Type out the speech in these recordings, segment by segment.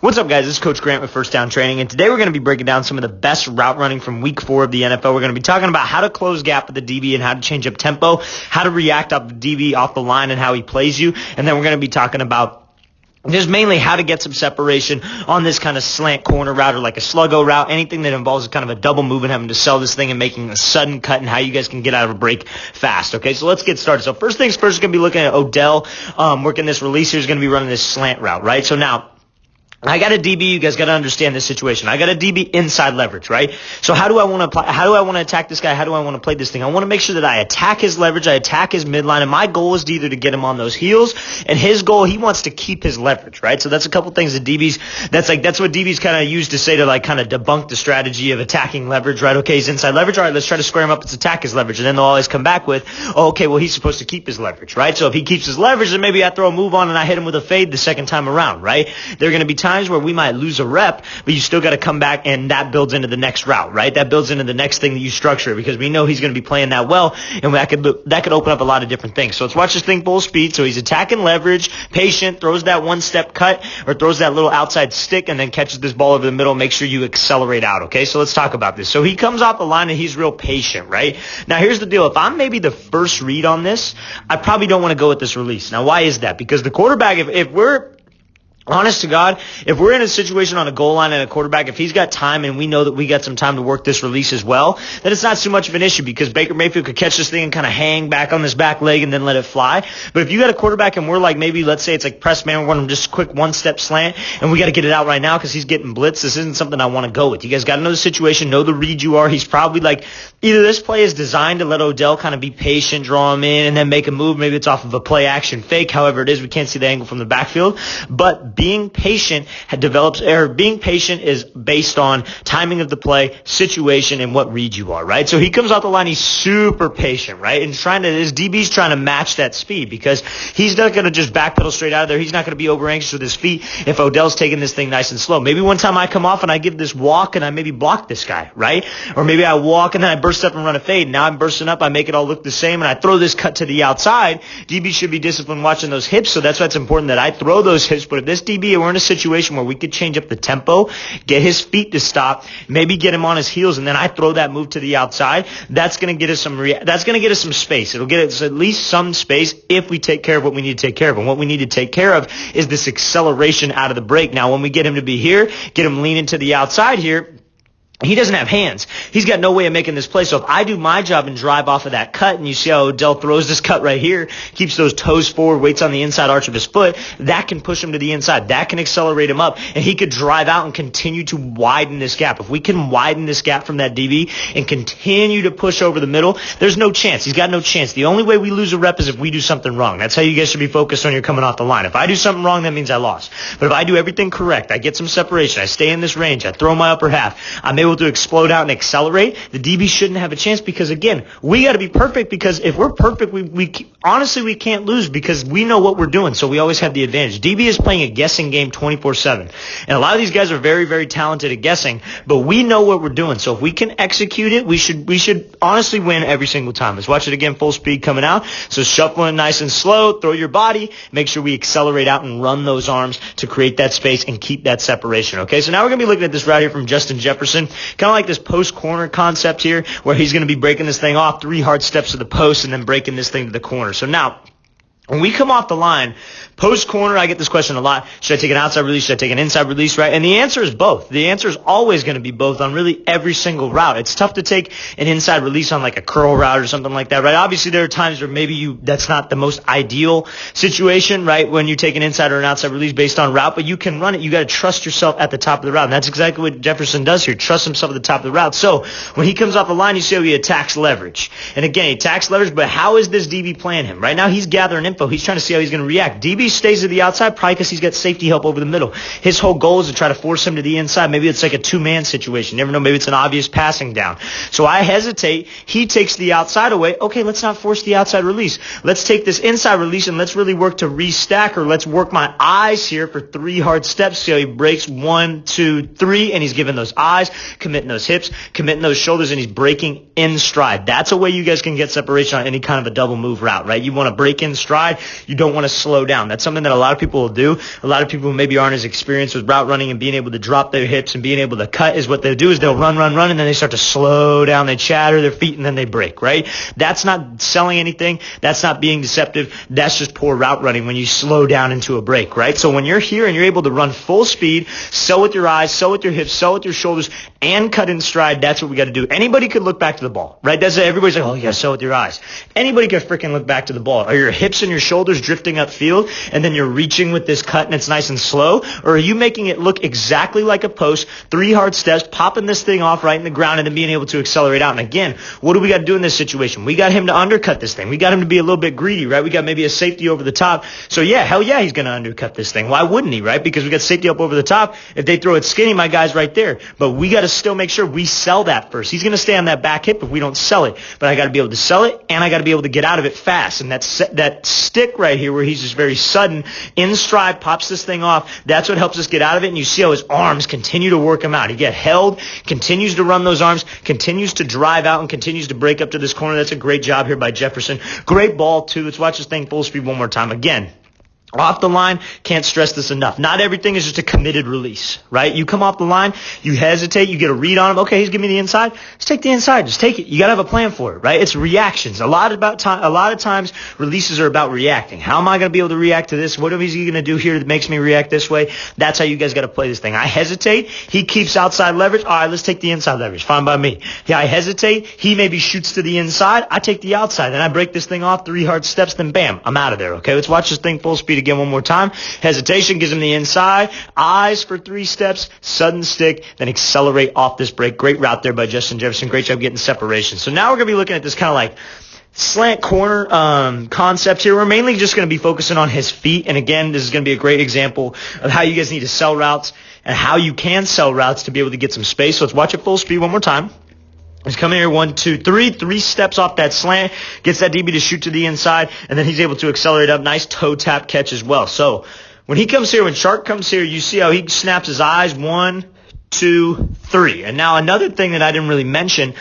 What's up, guys? This is Coach Grant with First Down Training, and today we're going to be breaking down some of the best route running from Week 4 of the NFL. We're going to be talking about how to close gap with the DB and how to change up tempo, how to react off the DB off the line and how he plays you, and then we're going to be talking about just mainly how to get some separation on this kind of slant corner route or like a sluggo route, anything that involves kind of a double move and having to sell this thing and making a sudden cut and how you guys can get out of a break fast. Okay, so let's get started. So first things first, we're going to be looking at Odell working this release here. He's going to be running this slant route, right? So now, I got a DB. You guys got to understand this situation. I got a DB inside leverage, right? So how do I want to attack this guy? How do I want to play this thing? I want to make sure that I attack his leverage, I attack his midline, and my goal is either to get him on those heels, and his goal, he wants to keep his leverage, right? So that's a couple things that that's what DBs kind of use to say to like kind of debunk the strategy of attacking leverage, right? Okay, he's inside leverage. All right, let's try to square him up. Let's attack his leverage, and then they'll always come back with, oh, okay, well, he's supposed to keep his leverage, right? So if he keeps his leverage, then maybe I throw a move on and I hit him with a fade the second time around, right? There are going to be times where we might lose a rep, but you still got to come back, and that builds into the next route, right? That builds into the next thing that you structure because we know he's going to be playing that well, and that could open up a lot of different things. So let's watch this thing full speed. So he's attacking leverage, patient, throws that one-step cut or throws that little outside stick, and then catches this ball over the middle. Make sure you accelerate out, okay? So let's talk about this. So he comes off the line, and he's real patient, right? Now, here's the deal. If I'm maybe the first read on this, I probably don't want to go with this release. Now, why is that? Because the quarterback, if we're honest to God, if we're in a situation on a goal line and a quarterback, if he's got time and we know that we got some time to work this release as well, then it's not too much of an issue because Baker Mayfield could catch this thing and kind of hang back on this back leg and then let it fly. But if you got a quarterback and we're like maybe, let's say it's like press man, we're going to just quick one-step slant and we got to get it out right now because he's getting blitzed, this isn't something I want to go with. You guys got to know the situation, know the read you are. He's probably like, either this play is designed to let Odell kind of be patient, draw him in, and then make a move. Maybe it's off of a play action fake. However it is, we can't see the angle from the backfield. But being patient being patient is based on timing of the play, situation, and what read you are, right? So he comes off the line, he's super patient, right? And his DB's trying to match that speed because he's not going to just backpedal straight out of there. He's not going to be over anxious with his feet if Odell's taking this thing nice and slow. Maybe one time I come off and I give this walk and I maybe block this guy, right? Or maybe I walk and then I burst up and run a fade. Now I'm bursting up, I make it all look the same, and I throw this cut to the outside. DB should be disciplined watching those hips, so that's why it's important that I throw those hips. But if this DB, we're in a situation where we could change up the tempo, get his feet to stop, maybe get him on his heels, and then I throw that move to the outside. That's going to get us some space. It'll get us at least some space if we take care of what we need to take care of. And what we need to take care of is this acceleration out of the break. Now, when we get him to be here, get him leaning to the outside here, he doesn't have hands. He's got no way of making this play. So if I do my job and drive off of that cut, and you see how Odell throws this cut right here, keeps those toes forward, waits on the inside arch of his foot, that can push him to the inside. That can accelerate him up, and he could drive out and continue to widen this gap. If we can widen this gap from that DB and continue to push over the middle, there's no chance. He's got no chance. The only way we lose a rep is if we do something wrong. That's how you guys should be focused when you're coming off the line. If I do something wrong, that means I lost. But if I do everything correct, I get some separation, I stay in this range, I throw my upper half, I'm able to explode out and accelerate, the DB shouldn't have a chance because, again, we got to be perfect because if we're perfect, we honestly, we can't lose because we know what we're doing, so we always have the advantage. DB is playing a guessing game 24/7, and a lot of these guys are very, very talented at guessing, but we know what we're doing, so if we can execute it, we should honestly win every single time. Let's watch it again, full speed coming out, so shuffling nice and slow, throw your body, make sure we accelerate out and run those arms to create that space and keep that separation, okay? So now we're going to be looking at this route here from Justin Jefferson, kind of like this post corner concept here where he's going to be breaking this thing off 3 hard steps to the post and then breaking this thing to the corner. So now, when we come off the line, post corner, I get this question a lot. Should I take an outside release? Should I take an inside release, right? And the answer is both. The answer is always going to be both on really every single route. It's tough to take an inside release on like a curl route or something like that, right? Obviously, there are times where maybe that's not the most ideal situation, right? When you take an inside or an outside release based on route, but you can run it. You got to trust yourself at the top of the route. And that's exactly what Jefferson does here. Trust himself at the top of the route. So when he comes off the line, you see how he attacks leverage. And again, he attacks leverage, but how is this DB playing him? Right now, he's gathering info. He's trying to see how he's going to react. DB stays to the outside probably because he's got safety help over the middle. His whole goal is to try to force him to the inside. Maybe it's like a two-man situation. You never know. Maybe it's an obvious passing down. So I hesitate. He takes the outside away. Okay, let's not force the outside release. Let's take this inside release and let's really work to restack, or let's work my eyes here for 3 hard steps. See how he breaks 1, 2, 3, and he's giving those eyes, committing those hips, committing those shoulders, and he's breaking in stride. That's a way you guys can get separation on any kind of a double move route, right? You want to break in stride. stride. You don't want to slow down. That's something that a lot of people will do. A lot of people who maybe aren't as experienced with route running and being able to drop their hips and being able to cut is what they'll do is they'll run, and then they start to slow down. They chatter their feet, and then they break, right? That's not selling anything. That's not being deceptive. That's just poor route running when you slow down into a break, right? So when you're here and you're able to run full speed, sell with your eyes, sell with your hips, sell with your shoulders, and cut in stride, that's what we got to do. Anybody could look back to the ball, right? Everybody's like, oh, you got to sell with your eyes. Anybody can freaking look back to the ball. Are your hips and your shoulders drifting upfield, and then you're reaching with this cut and it's nice and slow? Or are you making it look exactly like a post, 3 hard steps, popping this thing off right in the ground, and then being able to accelerate out? And again, what do we got to do in this situation? We got him to undercut this thing. We got him to be a little bit greedy, right? We got maybe a safety over the top. So yeah, hell yeah, he's going to undercut this thing. Why wouldn't he, right? Because we got safety up over the top. If they throw it skinny, my guy's right there. But we got to still make sure we sell that first. He's going to stay on that back hip if we don't sell it. But I got to be able to sell it, and I got to be able to get out of it fast. And that stick right here where he's just very sudden, in stride, pops this thing off, that's what helps us get out of it. And you see how his arms continue to work him out. He get held, continues to run those arms, continues to drive out, and continues to break up to this corner. That's a great job here by Jefferson. Great ball, too. Let's watch this thing full speed one more time. Again, off the line, can't stress this enough. Not everything is just a committed release, right? You come off the line, you hesitate, you get a read on him. Okay, he's giving me the inside. Just take the inside. Just take it. You got to have a plan for it, right? It's reactions. A lot of times, releases are about reacting. How am I going to be able to react to this? What is he going to do here that makes me react this way? That's how you guys got to play this thing. I hesitate. He keeps outside leverage. All right, let's take the inside leverage. Fine by me. Yeah, I hesitate. He maybe shoots to the inside. I take the outside. And I break this thing off, 3 hard steps, then bam, I'm out of there, okay? Let's watch this thing full speed again one more time. Hesitation gives him the inside. Eyes for 3 steps. Sudden stick. Then accelerate off this break. Great route there by Justin Jefferson. Great job getting separation. So now we're going to be looking at this kind of like slant corner concept here. We're mainly just going to be focusing on his feet. And again, this is going to be a great example of how you guys need to sell routes and how you can sell routes to be able to get some space. So let's watch it full speed one more time. He's coming here, 1, 2, 3, 3 steps off that slant, gets that DB to shoot to the inside, and then he's able to accelerate up. Nice toe tap catch as well. So when he comes here, when Shark comes here, you see how he snaps his eyes, 1, 2, 3. And now another thing that I didn't really mention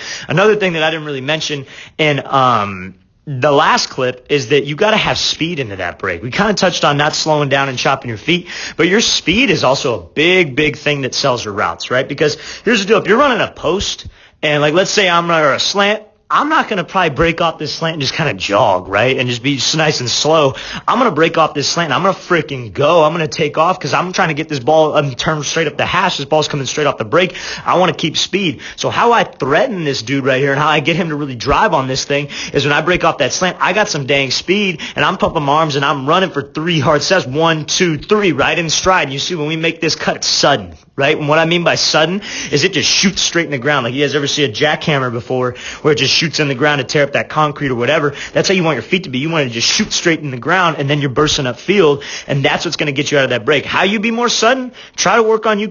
in the last clip is that you got to have speed into that break. We kind of touched on not slowing down and chopping your feet, but your speed is also a big thing that sells your routes, right? Because here's the deal. If you're running a post, and like, let's say I'm running a slant, I'm not going to probably break off this slant and just kind of jog, right? And just be nice and slow. I'm going to break off this slant and I'm going to freaking go. I'm going to take off because I'm trying to get this ball turned straight up the hash. This ball's coming straight off the break. I want to keep speed. So how I threaten this dude right here and how I get him to really drive on this thing is when I break off that slant, I got some dang speed and I'm pumping my arms and I'm running for 3 hard steps. 1, 2, 3, right in stride. And you see when we make this cut, it's sudden, right? And what I mean by sudden is it just shoots straight in the ground. Like you guys ever see a jackhammer before where it just shoots in the ground to tear up that concrete or whatever? That's how you want your feet to be. You want to just shoot straight in the ground and then you're bursting up field, and that's what's going to get you out of that break. How you be more sudden? Try to work on you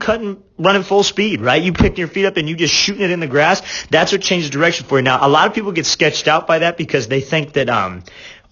running full speed, right? You picking your feet up and you just shooting it in the grass. That's what changes direction for you. Now, a lot of people get sketched out by that because they think that I'm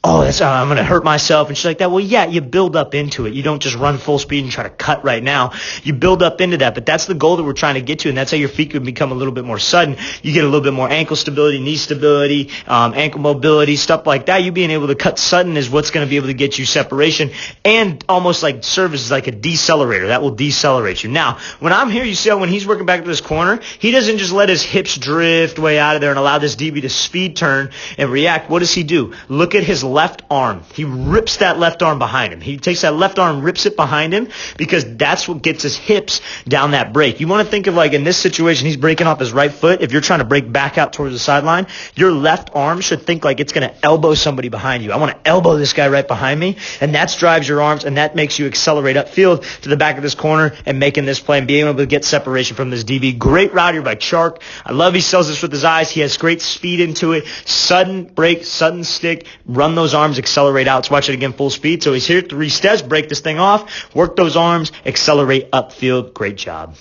going to hurt myself and shit like that. Well, yeah, you build up into it. You don't just run full speed and try to cut right now. You build up into that, but that's the goal that we're trying to get to, and that's how your feet can become a little bit more sudden. You get a little bit more ankle stability, knee stability, ankle mobility, stuff like that. You being able to cut sudden is what's going to be able to get you separation and almost like serve as like a decelerator. That will decelerate you. Now, when I'm here, you see how when he's working back to this corner, he doesn't just let his hips drift way out of there and allow this DB to speed turn and react. What does he do? Look at his left arm. He rips that left arm behind him. He takes that left arm, rips it behind him because that's what gets his hips down that break. You want to think of like in this situation, he's breaking off his right foot. If you're trying to break back out towards the sideline, your left arm should think like it's going to elbow somebody behind you. I want to elbow this guy right behind me, and that drives your arms, and that makes you accelerate upfield to the back of this corner and making this play and being able to get separation from this DB. Great route here by Chark. I love he sells this with his eyes. He has great speed into it. Sudden break, sudden stick, run those arms, accelerate out. Let's watch it again full speed. So he's here, 3 steps, break this thing off, work those arms, accelerate upfield. Great job.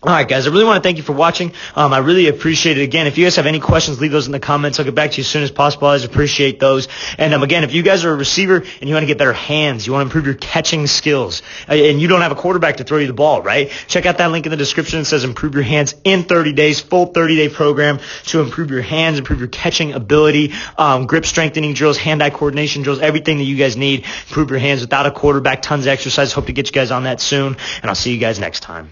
All right, guys, I really want to thank you for watching. I really appreciate it. Again, if you guys have any questions, leave those in the comments. I'll get back to you as soon as possible. I always appreciate those. And again, if you guys are a receiver and you want to get better hands, you want to improve your catching skills, and you don't have a quarterback to throw you the ball, right? Check out that link in the description. It says improve your hands in 30 days, full 30-day program to improve your hands, improve your catching ability, grip strengthening drills, hand-eye coordination drills, everything that you guys need. Improve your hands without a quarterback, tons of exercise. Hope to get you guys on that soon, and I'll see you guys next time.